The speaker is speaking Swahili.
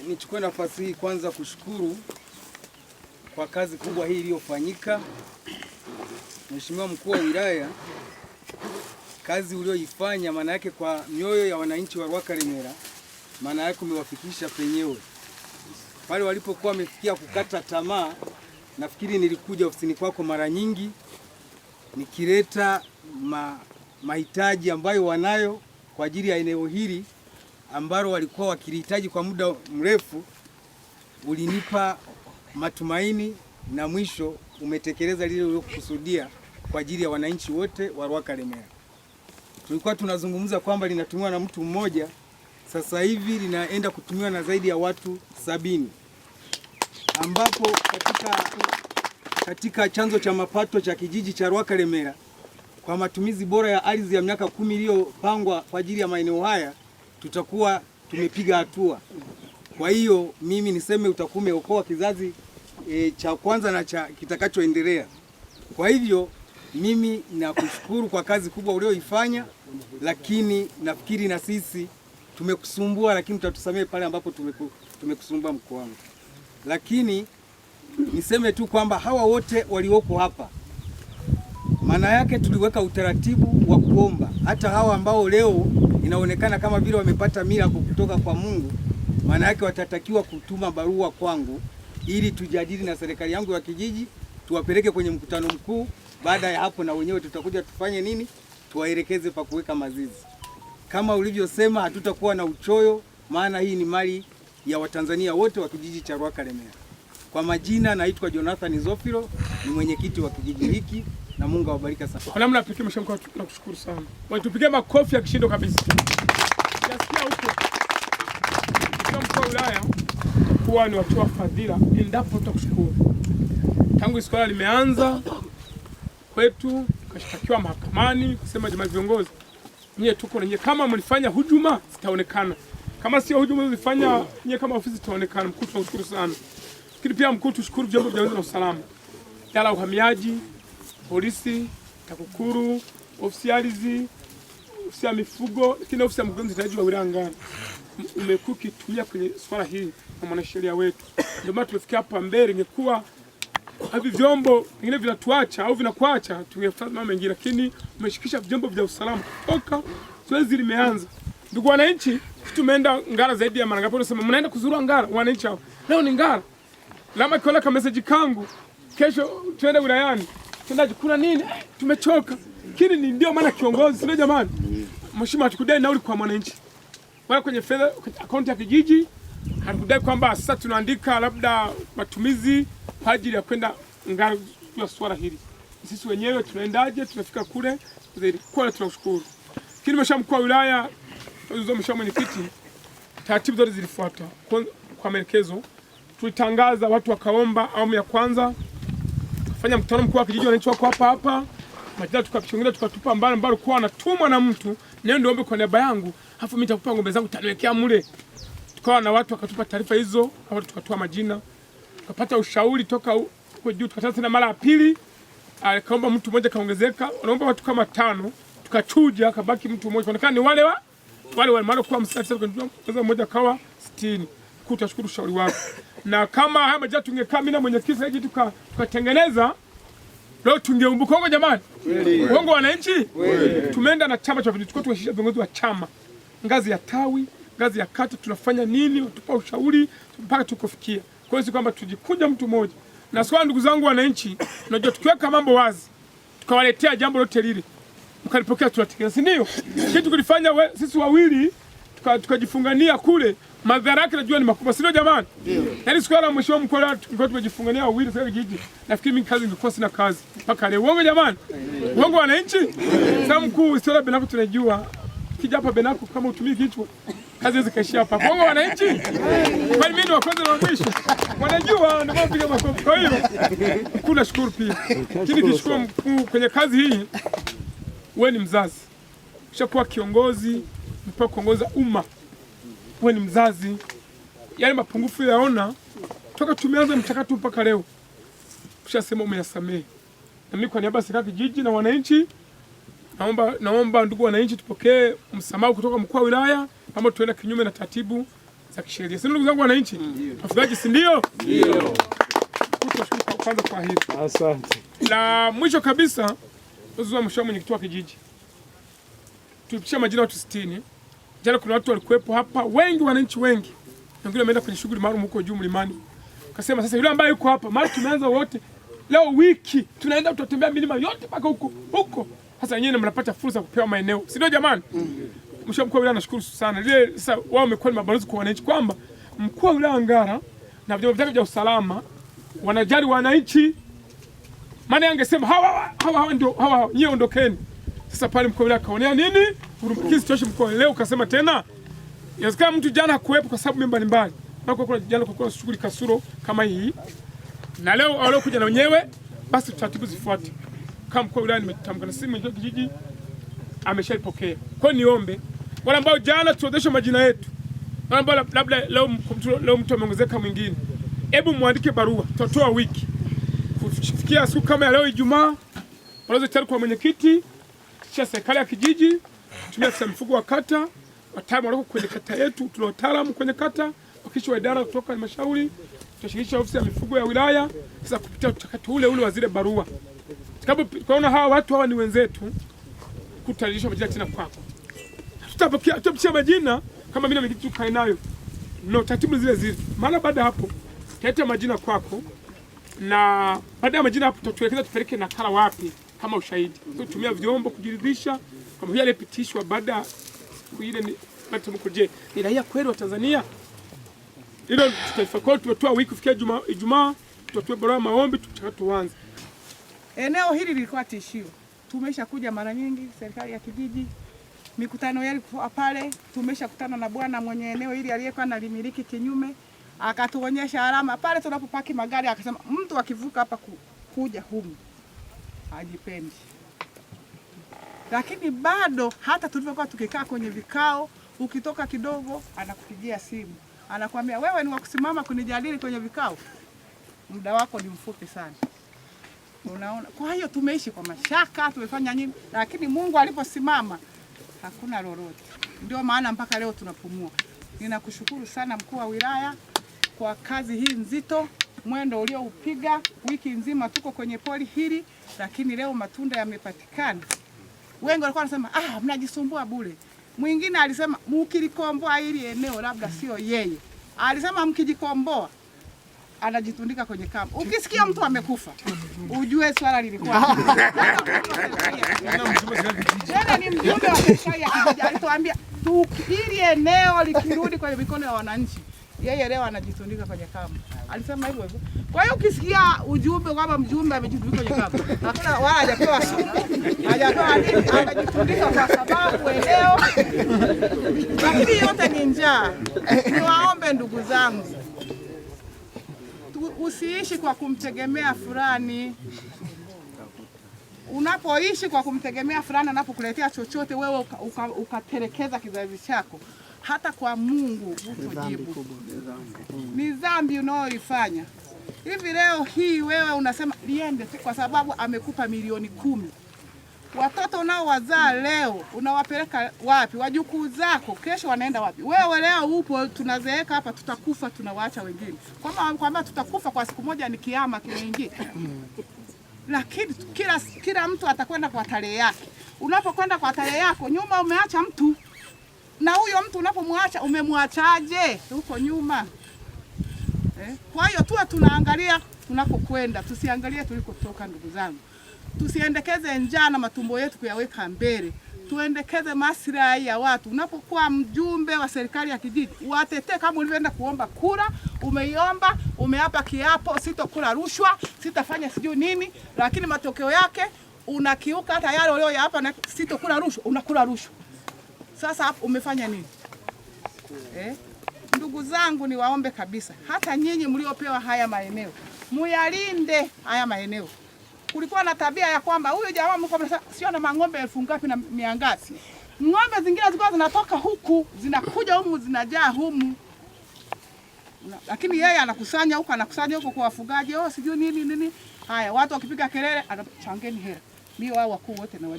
Nichukue nafasi hii kwanza kushukuru kwa kazi kubwa hii iliyofanyika. Mheshimiwa Mkuu wa Wilaya, kazi ulioifanya maana yake kwa mioyo ya wananchi wa Rwakaremera, maana yake umewafikisha penyewe. Pale walipokuwa wamefikia kukata tamaa, nafikiri nilikuja ofisini kwako mara nyingi nikileta mahitaji ambayo wanayo kwa ajili ya eneo hili ambalo walikuwa wakilihitaji kwa muda mrefu. Ulinipa matumaini na mwisho umetekeleza lile ulilokusudia kwa ajili ya wananchi wote wa Rwakaremera. Tulikuwa tunazungumza kwamba linatumiwa na mtu mmoja, sasa hivi linaenda kutumiwa na zaidi ya watu 70, ambapo katika chanzo cha mapato cha kijiji cha Rwakaremera kwa matumizi bora ya ardhi ya miaka 10 iliyopangwa kwa ajili ya maeneo haya tutakuwa tumepiga hatua. Kwa hiyo mimi niseme utakuwa umeokoa kizazi cha kwanza na cha kitakachoendelea. Kwa hivyo mimi nakushukuru kwa kazi kubwa ulioifanya, lakini nafikiri na sisi tumekusumbua, lakini utatusamehe pale ambapo tumekusumbua mkuu wangu. Lakini niseme tu kwamba hawa wote walioko hapa, maana yake tuliweka utaratibu wa kuomba. Hata hawa ambao leo inaonekana kama vile wamepata miracle kutoka kwa Mungu, maana yake watatakiwa kutuma barua kwangu ili tujadili na serikali yangu ya kijiji, tuwapeleke kwenye mkutano mkuu. Baada ya hapo na wenyewe tutakuja tufanye nini? Tuwaelekeze pa kuweka mazizi. Kama ulivyosema, hatutakuwa na uchoyo, maana hii ni mali ya Watanzania wote wa kijiji cha Rwakaremera. Kwa majina naitwa Jonathan Zofiro, ni mwenyekiti wa kijiji hiki, na Mungu awabariki sana. Kwa namna pekee mheshimiwa mkuu, tunakushukuru sana. Tupigie makofi ya kishindo kabisa. Nasikia huko mkuu wa wilaya kuwa ni watu wa fadhila, endapo tutakushukuru. Tangu swala limeanza kwetu tukashtakiwa mahakamani kusema jamaa viongozi, nyie tuko na nyie, kama mlifanya hujuma zitaonekana, kama sio hujuma zilifanya nyie kama ofisi zitaonekana. Mkuu, tunashukuru sana. Lakini pia mkuu, tushukuru vyombo vya ulinzi na usalama, idara ya uhamiaji, polisi, TAKUKURU, ofisi ya ardhi, ofisi ya mifugo, lakini ofisi ya mkurugenzi mtendaji wa wilaya Ngara. Umekuwa ukitumia kwenye swala hili na mwanasheria wetu, ndio maana tumefikia hapa mbele. Ingekuwa hivi vyombo vingine vinatuacha au vinakuacha, tungefanya mambo mengine, lakini umeshikisha vyombo vya usalama toka zoezi limeanza. Ndugu wananchi, tumeenda Ngara zaidi ya mara ngapi? Unasema mnaenda kuzuru Ngara, wananchi hao leo ni Ngara. Lama kiona kama message kangu, kesho tuende wilayani, tuendaje, kuna nini? Tumechoka. Lakini ni ndio maana kiongozi, sio jamani, mheshimiwa, hatukudai nauli kwa mwananchi wala kwenye fedha akaunti ya kijiji. Hatukudai kwamba sasa tunaandika labda matumizi kwa ajili ya kwenda Ngara kwa swala hili. Sisi wenyewe tunaendaje, tunafika kule zaidi. Kwa tunashukuru. Lakini mheshimiwa mkuu wa wilaya, mheshimiwa mwenyekiti, taratibu zote zilifuata kwa maelekezo. Tulitangaza, watu wakaomba awamu ya kwanza, kufanya mkutano mkuu wa kijiji, wananchi wako hapa. Majina tukapishongelea, tukatupa mbali kwa anatumwa na mtu, ndio niombe kwa niaba yangu, afu mimi nitakupa ngombe zangu taniwekea mule. Tukawa na watu wakatupa taarifa hizo, au tukatoa majina. Tukapata ushauri toka huko juu, tukatana tena mara ya pili, akaomba mtu mmoja kaongezeka, wanaomba watu kama 5, tukachuja kabaki mtu mmoja. Inaonekana ni wale mara kwa msaidizi mmoja kawa 60. Kutashukuru ushauri wako. Na kama haya majina tungekaa mimi na mwenyekiti hivi tukatengeneza, leo tungeumbuka huko jamani. Uongo wananchi. Tumeenda na chama cha vijiji, tukashia viongozi wa chama ngazi ya tawi, ngazi ya kata, tunafanya nini, tupa ushauri mpaka tukofikia. Kwa hiyo si kwamba tujikuja mtu mmoja. Na swali, ndugu zangu wananchi, unajua tukiweka mambo wazi, tukawaletea jambo lote lile, mkalipokea, tunatekeleza, si ndio? Kitu kulifanya sisi wawili tukajifungania kule, madhara yake najua ni makubwa, sio jamani? Yaani siku ya mheshimiwa mkuu leo tulikuwa tumejifungania wawili sasa kijiji. Nafikiri mimi kazi ingekuwa sina kazi mpaka leo. Uongo jamani? Uongo wananchi? Sasa mkuu, historia Benako tunajua. Kija hapa Benako kama utumii kichwa, kazi hizi kaishia hapa. Uongo wananchi? Kwani mimi ndo kwanza na mwisho. Wanajua ndio mapiga makofi. Kwa hiyo mkuu, nashukuru pia. Lakini kishukuru mkuu kwenye kazi hii, wewe ni mzazi. Ushakuwa kiongozi, mpaka kuongoza umma. Wewe ni mzazi. Yale mapungufu yaona toka tumeanza mchakato mpaka leo, ushasema umeyasamehe. Na mimi kwa niaba ya serikali kijiji na wananchi, naomba ndugu wananchi, tupokee msamaha kutoka mkuu wa wilaya, kama tuenda kinyume na taratibu za kisheria. Sio ndugu zangu wananchi? Wafugaji si ndio? Ndio. Tunashukuru kwanza kwa hili. Asante. La mwisho kabisa, Mheshimiwa mwenyekiti wa kijiji, tulipitisha majina watu 60. Jana kuna watu walikuwepo hapa wengi, wananchi wengi. Wengine wameenda kwenye shughuli maalum huko juu mlimani. Kasema sasa yule ambaye yuko hapa, mara tumeanza wote leo wiki tunaenda tutatembea milima yote mpaka huko. Sasa nyinyi mnapata fursa kupewa maeneo. Si ndio jamani? Mheshimiwa mkuu wa wilaya nashukuru sana. Ile sasa wao wamekuwa ni mabalozi kwa wananchi kwamba mkuu wa wilaya Ngara na vyombo vyake vya usalama wanajali wananchi. Maana angesema hawa ndio nyie ondokeni. Sasa pale mkuu wa wilaya kaonea nini? Urumbukizi tosha mkuu leo ukasema tena. Inawezekana mtu jana hakuwepo kwa sababu mbalimbali. Na kwa jana kwa shughuli kasuro kama hii. Na leo waliokuja na wenyewe basi taratibu zifuate. Kama mkuu wa wilaya nimetamka na simu ya kijiji ameshalipokea. Kwa niombe wale ambao jana tuodesha majina yetu. Wale ambao labda leo mtu ameongezeka mwingine. Hebu muandike barua. Tutatoa wiki. Kufikia siku kama ya leo Ijumaa, balozi tayari kwa mwenyekiti, kisha serikali ya kijiji, tumia afisa mifugo wa kata, wataalamu wako kwenye kata yetu, tuna wataalamu kwenye kata, wakisha wa idara kutoka halmashauri, tutashirikisha ofisi ya mifugo ya wilaya, sasa kupitia mchakato ule wa zile barua. Sababu tunaona hawa watu hawa ni wenzetu, kutarisha majina tena kwako. Tutapitia majina kama mimi na mwenyekiti tukae nayo. No, taratibu zile. Maana baada hapo, tutaleta majina kwako. Na baada ya majina hapo tutatuelekeza tupeleke nakala wapi kama ushahidi. Tutumia vyombo kujiridhisha kama vile alipitishwa baada ile ni matamkoje. Ni raia kweli wa Tanzania. Hilo tutafakari tumetoa wiki kufikia Ijumaa, tutatoa barua maombi tuanze. Eneo hili lilikuwa tishio. Tumeshakuja mara nyingi serikali ya kijiji. Mikutano yale pale tumeshakutana na bwana mwenye eneo hili aliyekuwa analimiliki kinyume. Akatuonyesha alama pale tunapopaki magari, akasema mtu akivuka hapa kuja humu hajipendi. Lakini bado hata tulivyokuwa tukikaa kwenye vikao, ukitoka kidogo anakupigia simu, anakuambia wewe ni wa kusimama kunijadili kwenye vikao, muda wako ni mfupi sana. Unaona, kwa hiyo tumeishi kwa mashaka, tumefanya nini, lakini Mungu aliposimama hakuna lolote. Ndio maana mpaka leo tunapumua. Ninakushukuru sana mkuu wa wilaya kwa kazi hii nzito, mwendo ulioupiga. Wiki nzima tuko kwenye poli hili, lakini leo matunda yamepatikana. Wengi walikuwa wanasema mnajisumbua bure. Mwingine alisema mkilikomboa hili eneo, labda sio yeye. Alisema mkijikomboa anajitundika kwenye kamba. Ukisikia mtu amekufa, ujue swala lilikuwa. Tena ni mjumbe wa serikali ya kijiji alituambia hili eneo likirudi kwenye mikono ya wananchi, yeye leo anajitundika kwenye kamba. Alisema hivyo. Kwa hiyo ukisikia ujumbe kwamba mjumbe amejitundika kwenye kamba, hakuna wala hajapewa sumu, hajapewa nini, anajitundika kwa sababu eneo. Lakini yote ni njaa. Niwaombe ndugu zangu, usiishi kwa kumtegemea fulani. Unapoishi kwa kumtegemea fulani anapokuletea chochote, wewe ukatelekeza kizazi chako, hata kwa Mungu utajibu. Ni dhambi unayoifanya. Hivi leo hii wewe unasema liende kwa sababu amekupa milioni 10. Watoto nao wazaa leo unawapeleka wapi? Wajukuu zako kesho wanaenda wapi? Wewe leo upo, tunazeeka hapa, tutakufa, tunawaacha wengine. Kwamba tutakufa kwa siku moja ni kiama kimeingia. Lakini kila mtu atakwenda kwa tarehe yake. Unapokwenda kwa tarehe yako, nyuma umeacha mtu. Na huyo mtu unapomwacha umemwachaje huko nyuma? Kwa hiyo tuwe tunaangalia tunapokwenda, tusiangalie tulikotoka ndugu zangu. Tusiendekeze njaa na matumbo yetu kuyaweka mbele. Tuendekeze maslahi ya watu. Unapokuwa mjumbe wa serikali ya kijiji, watetee kama ulivyoenda kuomba kura, umeiomba, umeapa kiapo, sitokula rushwa, sitafanya sijui nini, lakini matokeo yake unakiuka hata yale uliyoyaapa na sitokula rushwa, unakula rushwa. Sasa hapo umefanya nini? Ndugu zangu niwaombe kabisa, hata nyinyi mliopewa haya maeneo, muyalinde haya maeneo. Kulikuwa na tabia ya kwamba huyu jamaa mko sio na mang'ombe 1000 ngapi na 100 ngapi. Ng'ombe zingine zilikuwa zinatoka huku, zinakuja humu, zinajaa humu. Lakini yeye anakusanya huko kwa wafugaji, sijui nini. Haya, watu wakipiga kelele anachangeni hela. Ndio wao wakuu wote na